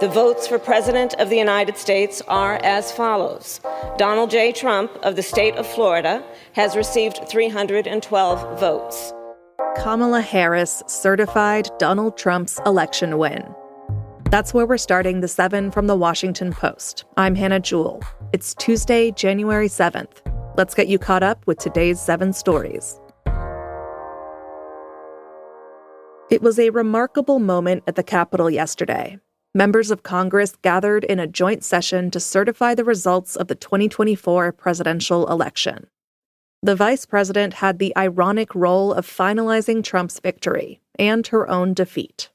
The votes for President of the United States are as follows. Donald J. Trump of the state of Florida has received 312 votes. Kamala Harris certified Donald Trump's election win. That's where we're starting the 7 from the Washington Post. I'm Hannah Jewell. It's Tuesday, January 7th. Let's get you caught up with today's 7 stories. It was a remarkable moment at the Capitol yesterday. Members of Congress gathered in a joint session to certify the results of the 2024 presidential election. The vice president had the ironic role of finalizing Trump's victory and her own defeat.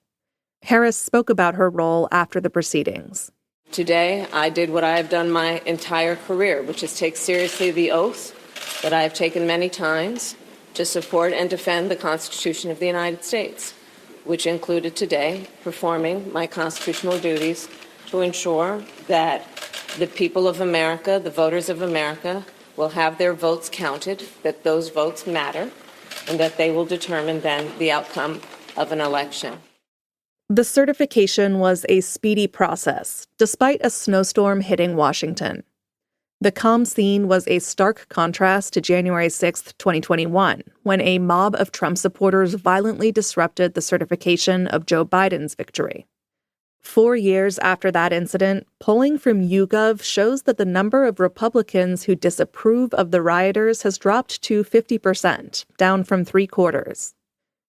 Harris spoke about her role after the proceedings. Today, I did what I have done my entire career, which is take seriously the oath that I have taken many times to support and defend the Constitution of the United States, which included today performing my constitutional duties to ensure that the people of America, the voters of America, will have their votes counted, that those votes matter, and that they will determine then the outcome of an election. The certification was a speedy process, despite a snowstorm hitting Washington. The calm scene was a stark contrast to January 6, 2021, when a mob of Trump supporters violently disrupted the certification of Joe Biden's victory. 4 years after that incident, polling from YouGov shows that the number of Republicans who disapprove of the rioters has dropped to 50%, down from 3/4.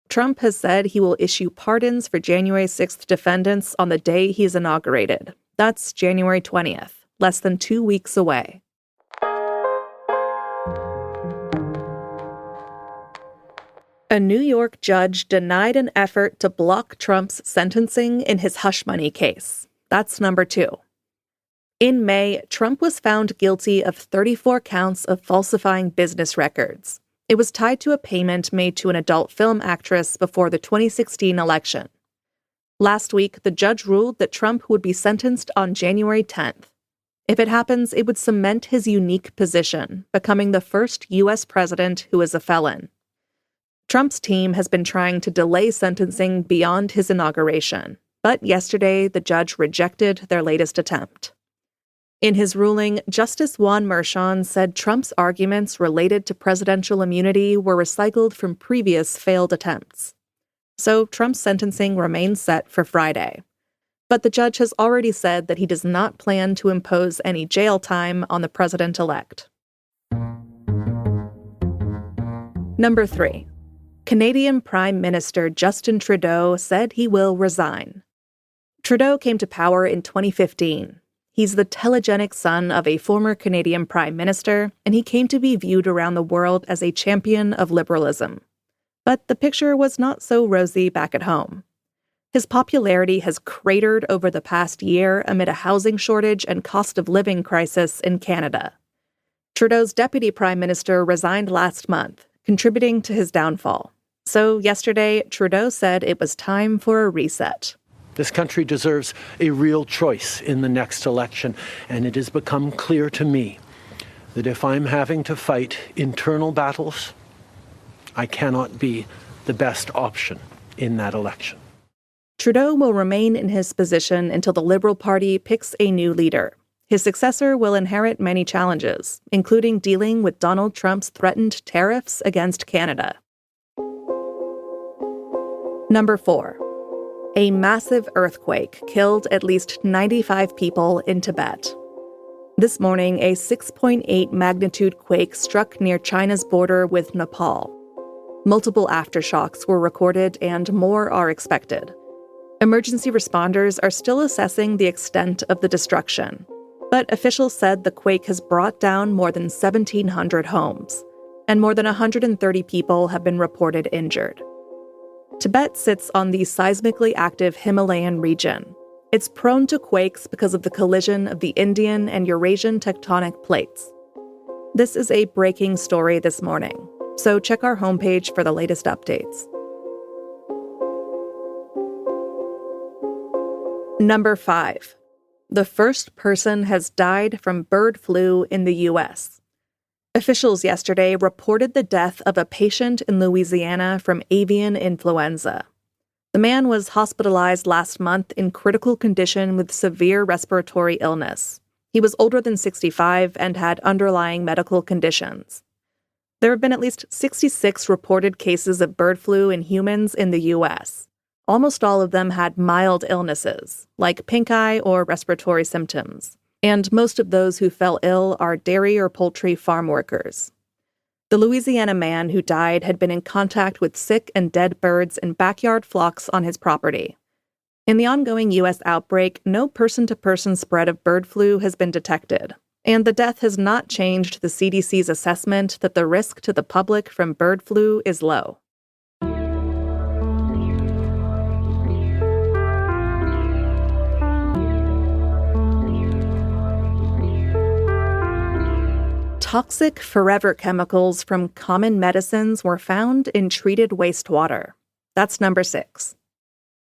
Trump has said he will issue pardons for January 6th defendants on the day he's inaugurated. That's January 20th. Less than 2 weeks away. A New York judge denied an effort to block Trump's sentencing in his hush money case. That's number 2. In May, Trump was found guilty of 34 counts of falsifying business records. It was tied to a payment made to an adult film actress before the 2016 election. Last week, the judge ruled that Trump would be sentenced on January 10th. If it happens, it would cement his unique position, becoming the first U.S. president who is a felon. Trump's team has been trying to delay sentencing beyond his inauguration, but yesterday the judge rejected their latest attempt. In his ruling, Justice Juan Merchan said Trump's arguments related to presidential immunity were recycled from previous failed attempts. So Trump's sentencing remains set for Friday. But the judge has already said that he does not plan to impose any jail time on the president-elect. Number 3. Canadian Prime Minister Justin Trudeau said he will resign. Trudeau came to power in 2015. He's the telegenic son of a former Canadian Prime Minister, and he came to be viewed around the world as a champion of liberalism. But the picture was not so rosy back at home. His popularity has cratered over the past year amid a housing shortage and cost of living crisis in Canada. Trudeau's deputy prime minister resigned last month, contributing to his downfall. So yesterday, Trudeau said it was time for a reset. This country deserves a real choice in the next election, and it has become clear to me that if I'm having to fight internal battles, I cannot be the best option in that election. Trudeau will remain in his position until the Liberal Party picks a new leader. His successor will inherit many challenges, including dealing with Donald Trump's threatened tariffs against Canada. Number 4. A massive earthquake killed at least 95 people in Tibet. This morning, a 6.8 magnitude quake struck near China's border with Nepal. Multiple aftershocks were recorded and more are expected. Emergency responders are still assessing the extent of the destruction, but officials said the quake has brought down more than 1,700 homes, and more than 130 people have been reported injured. Tibet sits on the seismically active Himalayan region. It's prone to quakes because of the collision of the Indian and Eurasian tectonic plates. This is a breaking story this morning, so check our homepage for the latest updates. Number 5. The first person has died from bird flu in the U.S. Officials yesterday reported the death of a patient in Louisiana from avian influenza. The man was hospitalized last month in critical condition with severe respiratory illness. He was older than 65 and had underlying medical conditions. There have been at least 66 reported cases of bird flu in humans in the U.S. Almost all of them had mild illnesses, like pink eye or respiratory symptoms, and most of those who fell ill are dairy or poultry farm workers. The Louisiana man who died had been in contact with sick and dead birds in backyard flocks on his property. In the ongoing U.S. outbreak, no person-to-person spread of bird flu has been detected, and the death has not changed the CDC's assessment that the risk to the public from bird flu is low. Toxic forever chemicals from common medicines were found in treated wastewater. That's number 6.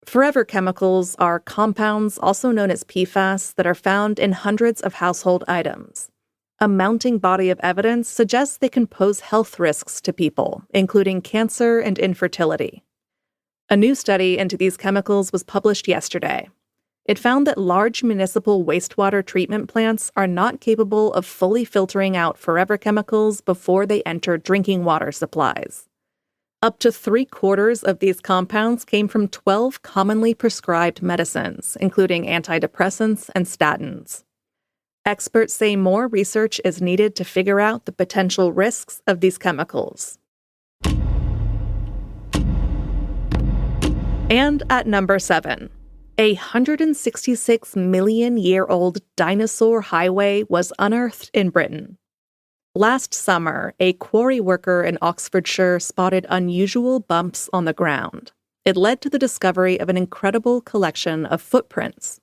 Forever chemicals are compounds, also known as PFAS, that are found in hundreds of household items. A mounting body of evidence suggests they can pose health risks to people, including cancer and infertility. A new study into these chemicals was published yesterday. It found that large municipal wastewater treatment plants are not capable of fully filtering out forever chemicals before they enter drinking water supplies. Up to 3/4 of these compounds came from 12 commonly prescribed medicines, including antidepressants and statins. Experts say more research is needed to figure out the potential risks of these chemicals. And at number 7, a 166-million-year-old Dinosaur Highway was unearthed in Britain. Last summer, a quarry worker in Oxfordshire spotted unusual bumps on the ground. It led to the discovery of an incredible collection of footprints.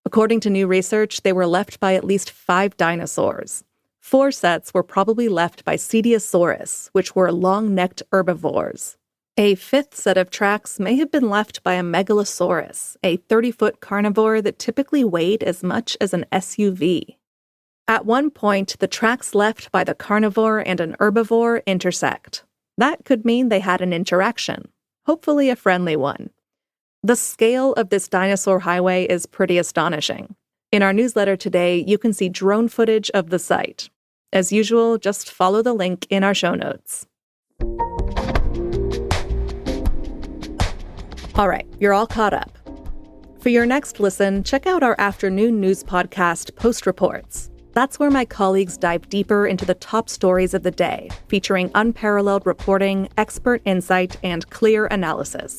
According to new research, they were left by at least 5 dinosaurs. 4 sets were probably left by Cetiosaurus, which were long-necked herbivores. A 5th set of tracks may have been left by a Megalosaurus, a 30-foot carnivore that typically weighed as much as an SUV. At one point, the tracks left by the carnivore and an herbivore intersect. That could mean they had an interaction, hopefully a friendly one. The scale of this Dinosaur Highway is pretty astonishing. In our newsletter today, you can see drone footage of the site. As usual, just follow the link in our show notes. All right, you're all caught up. For your next listen, check out our afternoon news podcast, Post Reports. That's where my colleagues dive deeper into the top stories of the day, featuring unparalleled reporting, expert insight, and clear analysis.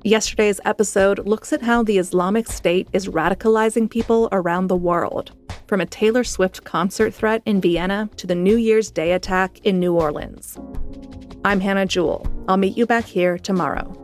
Yesterday's episode looks at how the Islamic State is radicalizing people around the world, from a Taylor Swift concert threat in Vienna to the New Year's Day attack in New Orleans. I'm Hannah Jewell. I'll meet you back here tomorrow.